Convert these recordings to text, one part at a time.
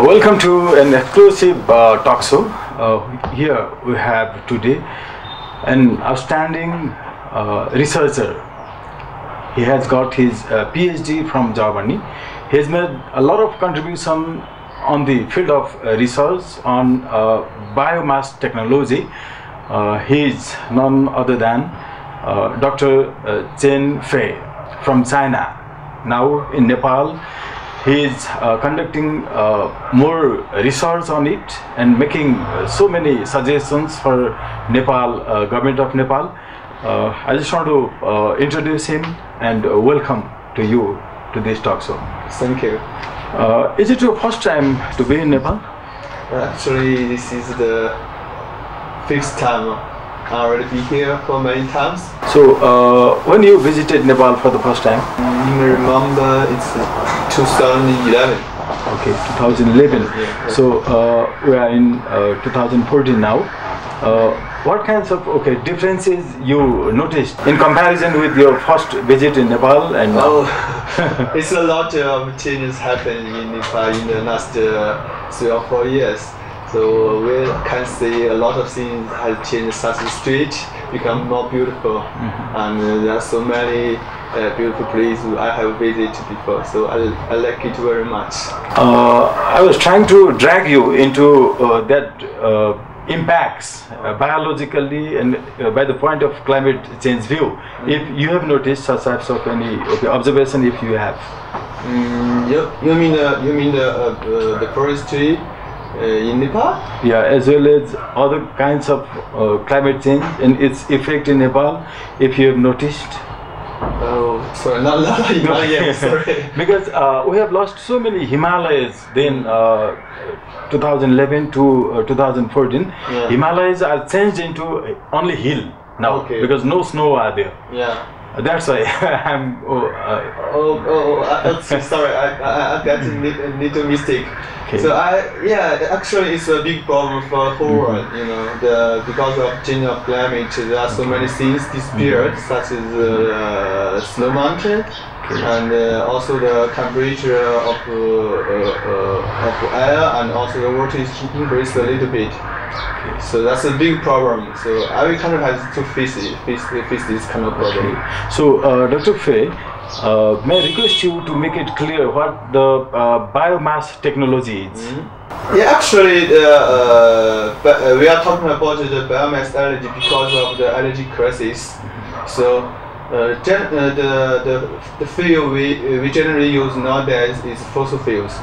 Welcome to an exclusive talk show. Here we have today an outstanding researcher. He has got his PhD from Germany. He has made a lot of contribution on the field of research on biomass technology. He is none other than Dr. Qin Fei from China. Now in Nepal, he is conducting more research on it and making so many suggestions for Nepal, government of Nepal. I just want to introduce him and welcome to you to this talk show. Thank you. Is it your first time to be in Nepal? Actually, this is the fifth time. I already been here for many times. So, when you visited Nepal for the first time? I remember it's 2011. Okay, 2011. Yeah. So, we are in 2014 now. What kinds of differences you noticed in comparison with your first visit in Nepal and now? Oh, it's a lot of changes happened in Nepal in the last 3 or 4 years. So we can see a lot of things have changed, such as street become more beautiful, and there are so many beautiful places I have visited before. So I like it very much. I was trying to drag you into that impacts biologically and by the point of climate change view. If you have noticed such types of any observation, if you have. You mean the forestry in Nepal? Yeah, as well as other kinds of climate change and its effect in Nepal, if you have noticed. Oh, sorry, not Himalayas, sorry. Because we have lost so many Himalayas then 2011 to 2014. Yeah. Himalayas are changed into only hill now because no snow are there. Yeah. That's why I'm. Sorry, I got a little mistake. Okay. So actually it's a big problem for the whole world. You know, because of change of climate, there are so many things disappeared, such as snow mountain, and also the temperature of air, and also the water is increased a little bit. So that's a big problem. So every country has to face this kind of problem. So, Dr. Fei, may I request you to make it clear what the biomass technology is? Yeah, actually, we are talking about the biomass energy because of the energy crisis. So, the fuel we generally use nowadays is fossil fuels,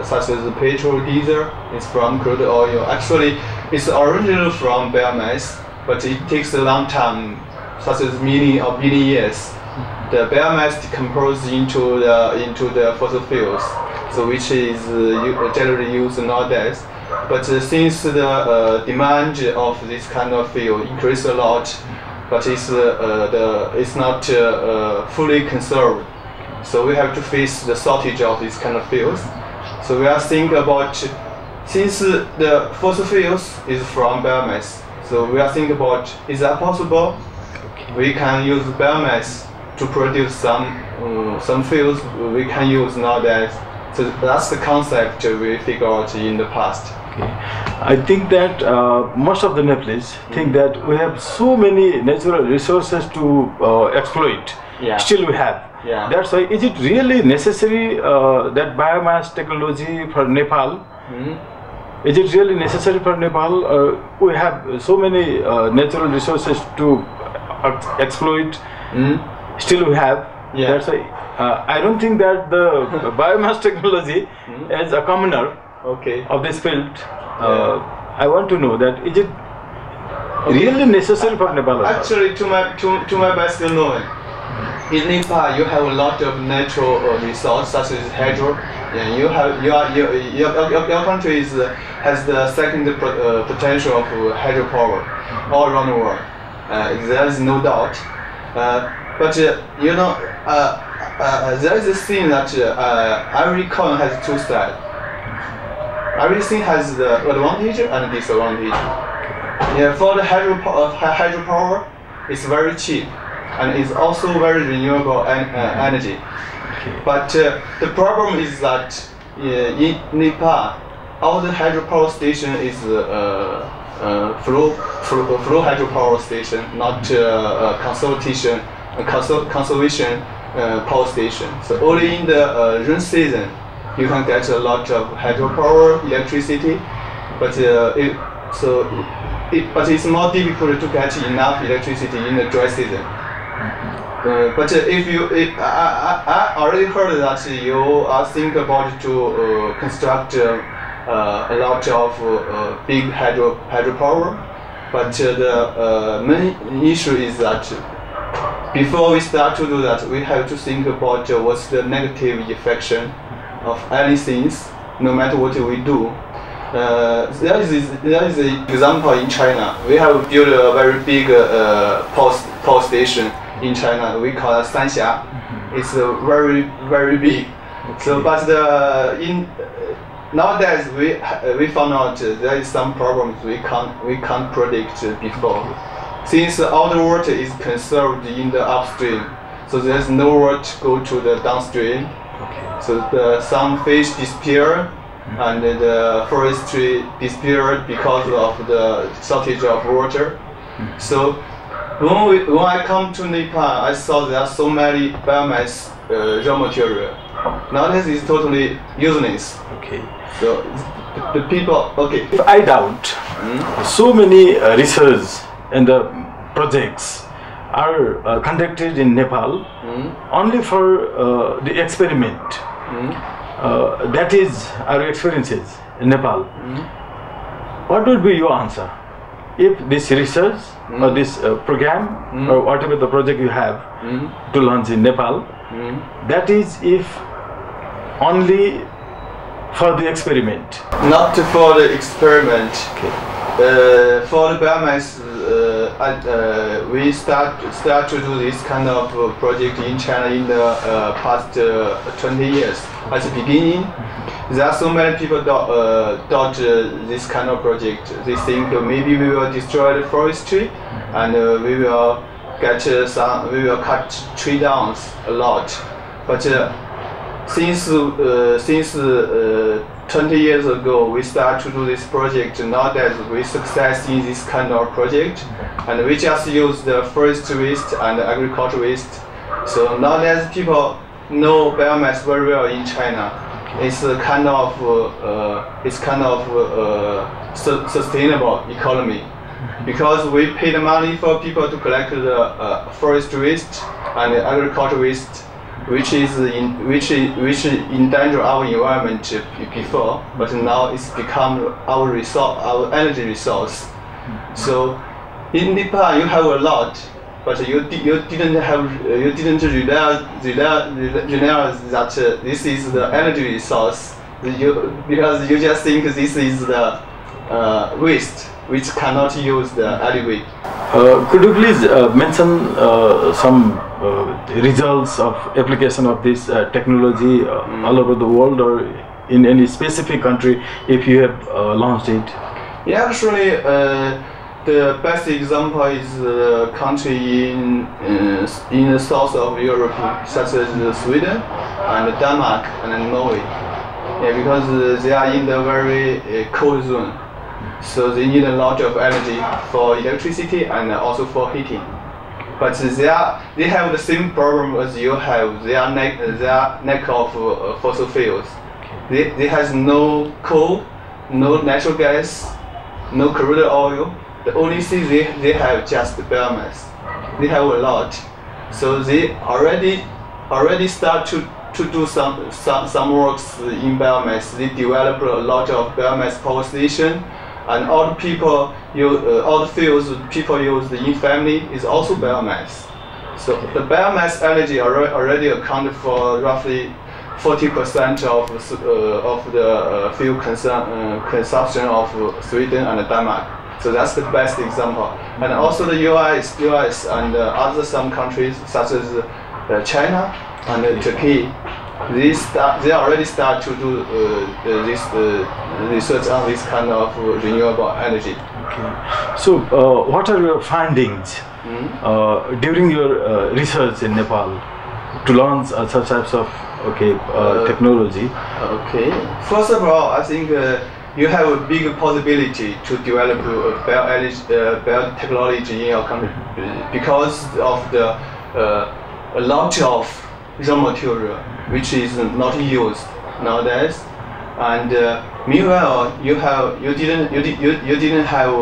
such as petrol, diesel. It's from crude oil. Actually, it's original from biomass, but it takes a long time, such as million or billion years. The biomass decomposes into the fossil fuels, so which is generally used nowadays. But since the demand of this kind of fuel increased a lot, but it's not fully conserved, so we have to face the shortage of this kind of fuels. So we are thinking about, since the fossil fuels is from biomass, so we are thinking about, is that possible? We can use biomass to produce some fuels we can use nowadays. So that's the concept we figured out in the past. I think that most of the Nepalese think that we have so many natural resources to exploit. Yeah. Still we have. Yeah. That's why, is it really necessary that biomass technology for Nepal? Is it really necessary for Nepal? We have so many natural resources to exploit. Still we have. Yeah. That's why I don't think that the biomass technology as a commoner of this field. I want to know that, is it really necessary for Nepal? Actually, to my best knowing, in Nepal you have a lot of natural resources such as hydro. Yeah, your country has the second potential of hydropower all around the world. There is no doubt. But there is a thing that every coin has two sides. Everything has the advantage and disadvantage. Yeah, for the hydropower, it's very cheap and it's also very renewable energy. But the problem is that in Nepal, all the hydropower station is flow hydropower station, not conservation power station. So only in the rain season you can get a lot of hydropower electricity, but but it's more difficult to get enough electricity in the dry season. But I already heard that you are thinking about to construct a lot of big hydropower, but the main issue is that before we start to do that, we have to think about what's the negative effect of anything, no matter what we do. There is an example in China. We have built a very big power station in China. We call it Sanxia. It's very big. Okay. So, but nowadays we found out there is some problems we can't predict before. Since all the water is conserved in the upstream, so there's no water to go to the downstream. Okay. So some fish disappear, and the forestry disappeared because of the shortage of water. So when I come to Nepal, I saw there are so many biomass raw material. Nowadays it's totally useless. Okay. So the people, okay. If I doubt, so many research and projects are conducted in Nepal only for the experiment. That is our experiences in Nepal. What would be your answer? If this research or this program or whatever the project you have to launch in Nepal, that is if only for the experiment? Not for the experiment. Okay. For the biomass, we start to do this kind of project in China in the past 20 years. At the beginning, there are so many people thought this kind of project. They think maybe we will destroy the forestry and we will cut tree down a lot. But since 20 years ago, we start to do this project. Nowadays, we success in this kind of project, and we just use the forest waste and agricultural waste. So nowadays, people know biomass very well in China. It's kind of sustainable economy, because we pay the money for people to collect the forest waste and agricultural waste, which endanger our environment before, but now it's become our resource, our energy resource. So in Nepal you have a lot, but you didn't realize that this is the energy resource. Because you just think this is the waste which cannot use the anyway. Could you please mention some results of application of this technology all over the world or in any specific country if you have launched it? Yeah, actually, the best example is a country in the south of Europe, such as Sweden and Denmark and Norway. Yeah, because they are in the very cold zone. So they need a lot of energy for electricity and also for heating. But they have the same problem as you have. They are lack of fossil fuels. They has no coal, no natural gas, no crude oil. The only thing they have just biomass. They have a lot. So they already start to do some works in biomass. They develop a lot of biomass power station. And all the fuels people use in family is also biomass. So the biomass energy already accounted for roughly 40% of the fuel consumption of Sweden and Denmark. So that's the best example. And also the US and other some countries such as China and Turkey. They already start to do this research on this kind of renewable energy. Okay. So, what are your findings during your research in Nepal to launch such types of technology? Okay. First of all, I think you have a big possibility to develop biotechnology in your country because of the a lot of raw material which is not used nowadays, and meanwhile you didn't have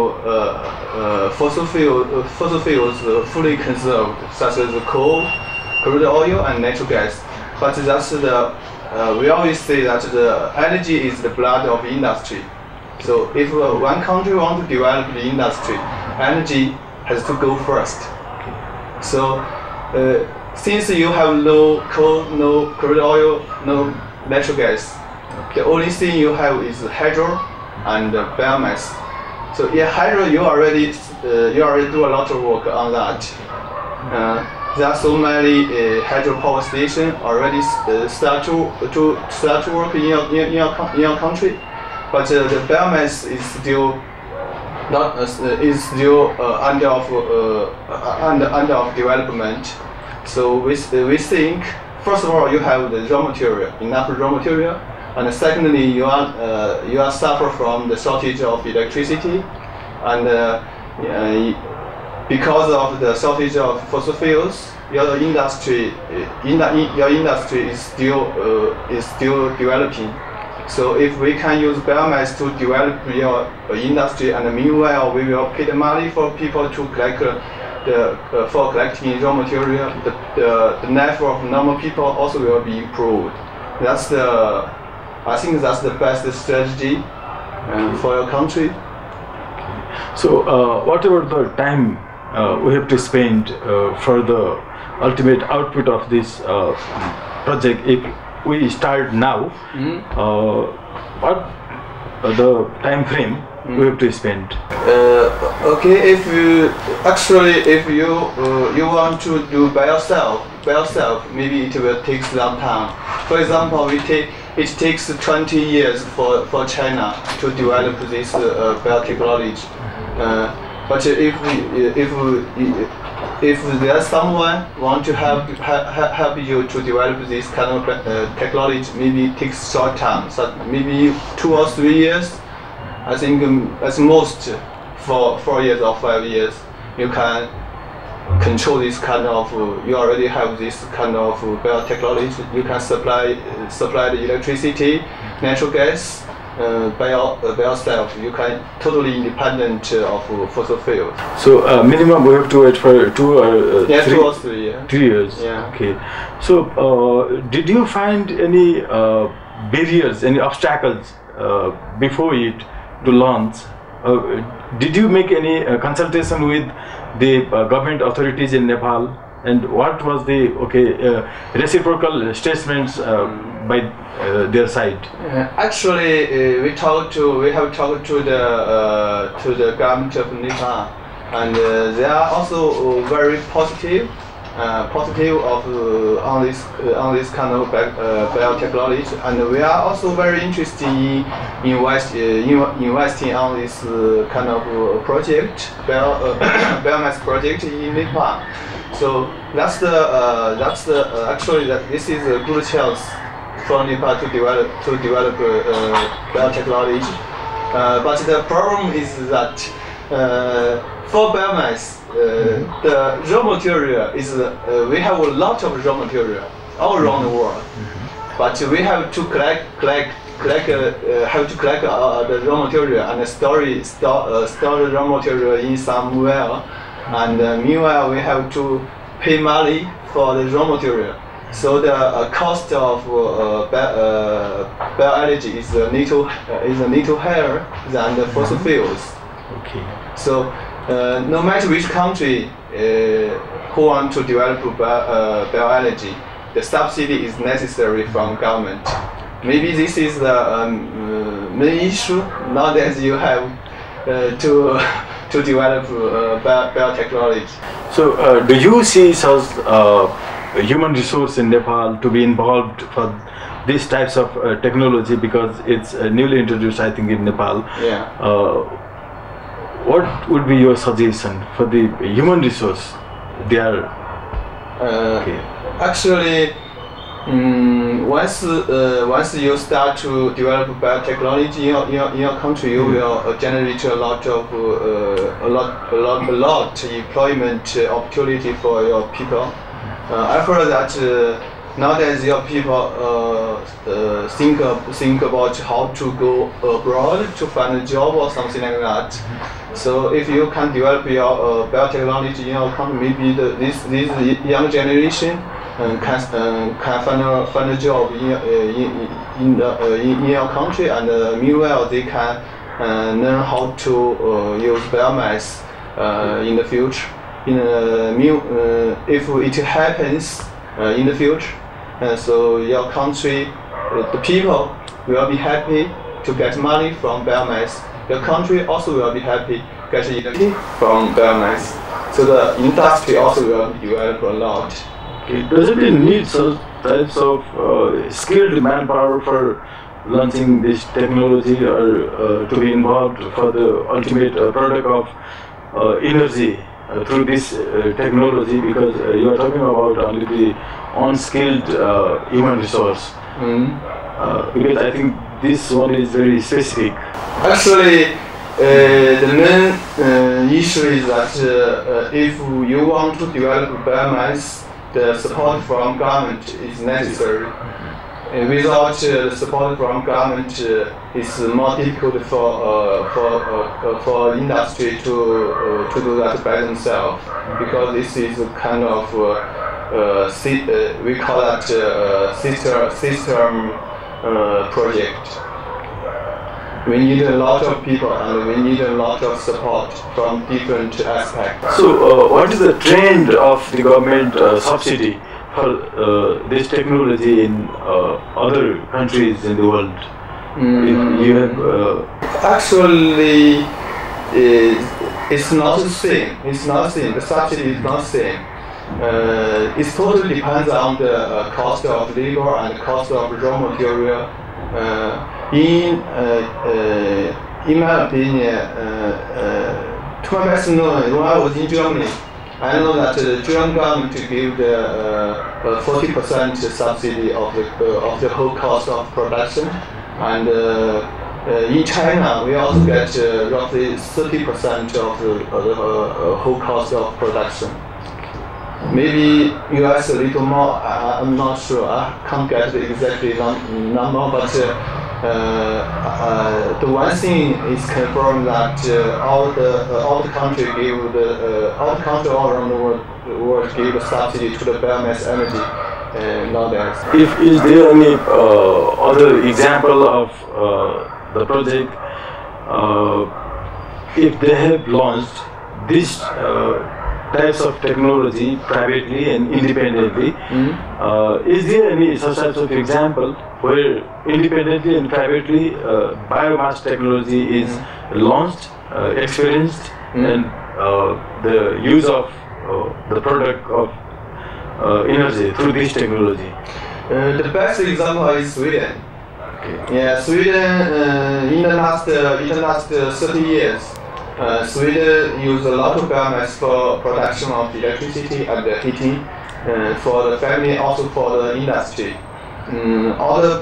fossil fuels fully conserved, such as coal, crude oil, and natural gas. But that's we always say that the energy is the blood of industry. So if one country wants to develop the industry, energy has to go first. So since you have no coal, no crude oil, no natural gas, the only thing you have is hydro and biomass. So in hydro, you already do a lot of work on that. There are so many hydropower stations already start to work in your country, but the biomass is still not under of development. So we think, first of all, you have the raw material, enough raw material, and secondly, you are suffer from the shortage of electricity, and because of the shortage of fossil fuels, your industry is still developing. So if we can use biomass to develop your industry, and meanwhile we will pay the money for people to collect for collecting raw material, the life of normal people also will be improved. I think that's the best strategy for your country. So whatever the time we have to spend for the ultimate output of this project, if we start now, what the time frame we have to spend? Okay, if you want to do by yourself, maybe it will take some time. For example, it takes 20 years for China to develop this biotechnology. But if there's someone want to help you to develop this kind of technology, maybe it takes short time, so maybe 2 or 3 years. I think at most for 4 years or 5 years, you can control this kind of. You already have this kind of biotechnology. You can supply the electricity, natural gas by yourself. You can totally independent of fossil fuels. So minimum we have to wait for 2 or 3 2 or 3 years. 2 years. Yeah. Okay. So did you find any barriers, any obstacles before it to launch? Did you make any consultation with the government authorities in Nepal, and what was the reciprocal statements by their side? Actually, we have talked to the government of Nepal, and they are also very positive on this kind of biotechnology, and we are also very interested in investing on this kind of project, biomass project in Nepal. So this is a good chance for Nepal to develop biotechnology. But the problem is that for biomass, the raw material is we have a lot of raw material all around the world, but we have to collect the raw material and store the raw material in somewhere, and meanwhile we have to pay money for the raw material. So the cost of bioenergy is a little higher than the fossil fuels. Okay. So no matter which country who want to develop bioenergy, the subsidy is necessary from government. Maybe this is the main issue now that you have to develop biotechnology. So do you see such human resource in Nepal to be involved for these types of technology, because it's newly introduced, I think, in Nepal? Yeah. What would be your suggestion for the human resource? They are actually, Once you start to develop biotechnology in your country, you will generate a lot employment opportunity for your people. I heard that nowadays your people think about how to go abroad to find a job or something like that. So if you can develop your biotechnology in your country, maybe this young generation can find a job in your country, and meanwhile they can learn how to use biomass in the future. If it happens in the future, so your country, the people will be happy to get money from biomass. Your country also will be happy getting energy from biomass. So the industry also will develop a lot. Okay. Does it need such types of skilled manpower for launching this technology, or to be involved for the ultimate product of energy through this technology? Because you are talking about only the unskilled human resource. Because I think this one is very specific. Actually, the main issue is that if you want to develop biomass, the support from government is necessary. Without the support from government, it's more difficult for industry to do that by themselves, because this is a kind of we call that system project. We need a lot of people, and we need a lot of support from different aspects. So, what is the trend of the government subsidy for this technology in other countries in the world? You have, actually, it's not the same. It's not the same. The subsidy is not the same. It totally depends on the cost of labor and the cost of raw material. In my opinion, to my best knowledge, when I was in Germany, I know that the German government gave the 40% subsidy of the whole cost of production, and in China we also get roughly 30% of the whole cost of production. Maybe US a little more. I'm not sure. I can't get the exact number, but the one thing is confirmed that all the country all around the world gave a subsidy to the biomass energy nowadays. Is there any other example of the project if they have launched this types of technology privately and independently? Is there any such types of example where independently and privately biomass technology is launched, experienced, and the use of the product of energy through this technology? The best example is Sweden. Okay. Yeah, Sweden in the last 30 years. Sweden used a lot of biomass for production of electricity and heating, for the family, also for the industry. All the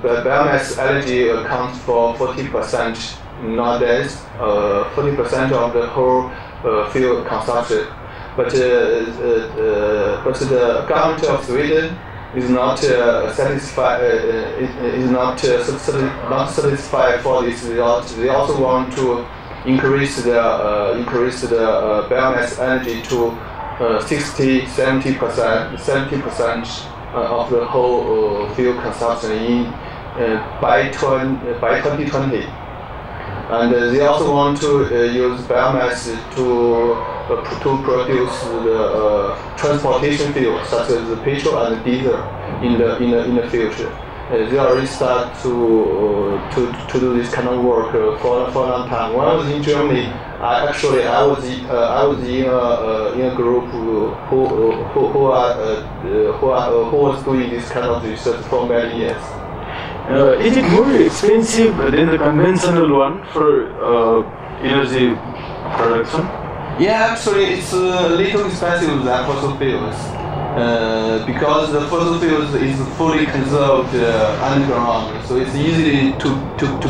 biomass energy accounts for 40% nowadays, 40% of the whole fuel consumption. But the government of Sweden is not satisfied. Is not satisfied for this result. They also want to increase the biomass energy to 70% of the whole fuel consumption by 2020. And they also want to use biomass to produce the transportation fuel, such as petrol and diesel, in the future. They already start to do this kind of work for a long time. When I was in Germany, I was in a group who was doing this kind of research for many years. Is it more expensive than the conventional one for energy production? Yeah, actually, it's a little expensive than fossil fuels. because the fossil fuels is fully conserved underground, so it's easy to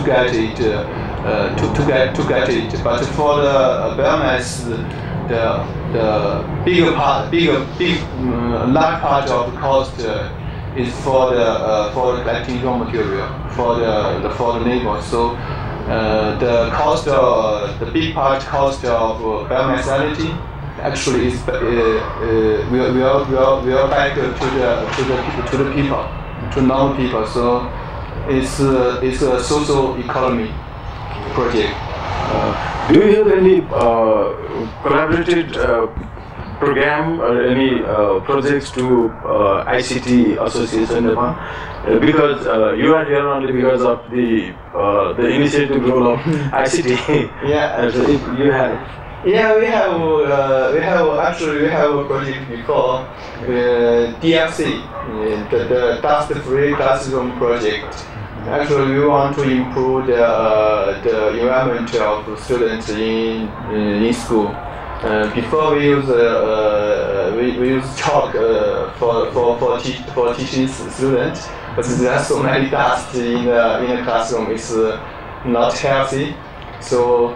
get it to get it. But for the biomass, the large part of the cost is for the collecting raw material for the labor. So the cost the big part cost of biomass energy actually is we are back to the people, to normal people. So it's a social economy project. Do you have any collaborated program or any projects to ICT Association Nepal? Because you are here only because of the initiative role of ICT. Yeah, and so if you have. Yeah, we have a project we call DFC, the dust-free classroom project. Actually, we want to improve the environment of students in school. Before we use chalk for teaching students, but there are so many dust in the classroom. It's not healthy. So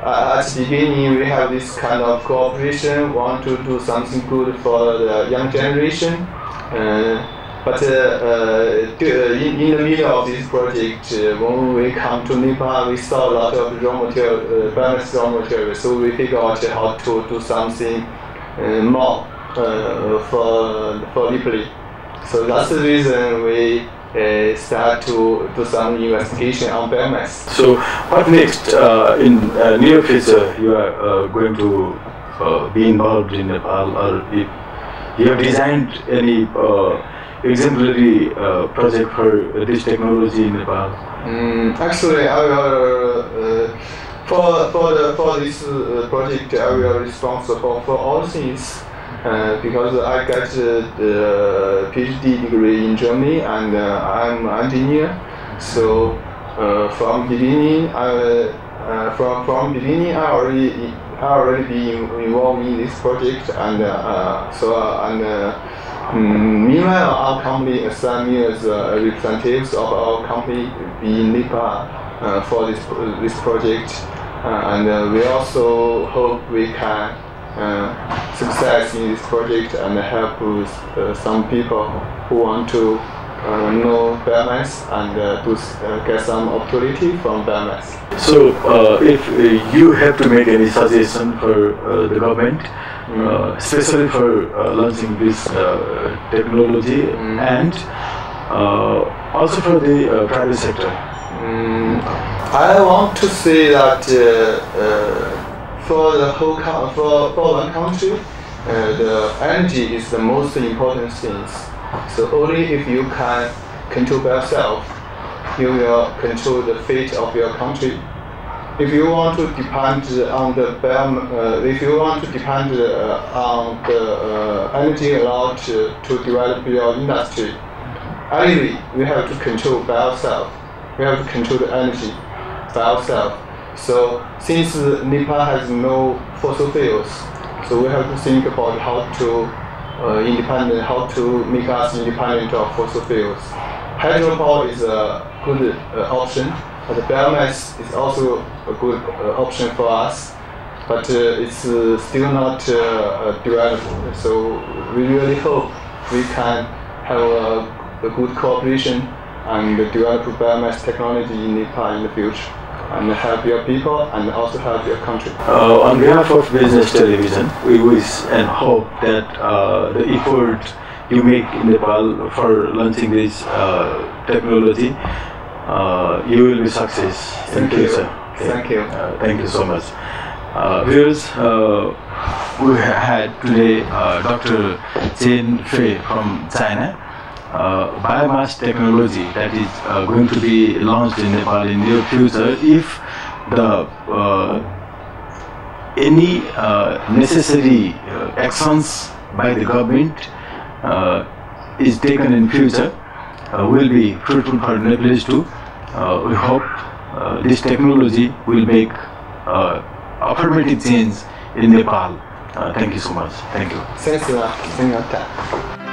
at the beginning, we have this kind of cooperation. Want to do something good for the young generation. But in the middle of this project, when we come to Nepal, we saw a lot of raw material, biomass raw material. So we figured out how to do something more for Nepal. So that's the reason we start to do some investigation on biomass. So what next? In near future, you are going to be involved in Nepal, or if you have designed any exemplary project for this technology in Nepal? Actually, I will, for this project, I will be responsible for all things because I got the PhD degree in Germany and I'm an engineer. So from beginning, I already been involved in this project, and meanwhile, our company assigned me as representatives of our company in Nepal for this project, and we also hope we can success in this project and help some people who want to know biomass and get some opportunity from biomass. So, if you have to make any suggestion for the government, especially for launching this technology, and also for the private sector, I want to say that for the whole for one country, the energy is the most important thing. So only if you can control by yourself, you will control the fate of your country. If you want to depend on the energy allowed to develop your industry, anyway, we have to control by ourselves. We have to control the energy by ourselves. So since Nepal has no fossil fuels, so we have to think about how to make us independent of fossil fuels. Hydropower is a good option, but biomass is also a good option for us, but it's still not developed. So we really hope we can have a good cooperation and develop biomass technology in Nepal in the future, and help your people and also help your country. On behalf of Business Television, we wish and hope that the effort you make in Nepal for launching this technology, you will be success in future. Okay. Thank you. Thank you so much. Viewers, we had today Dr. Qin Fei from China. Biomass technology that is going to be launched in Nepal in near future if the any necessary actions by the government is taken in future will be fruitful for Nepalese too. We hope this technology will make affirmative change in Nepal Thank you so much. Thank you. Thanks a lot. Thank you.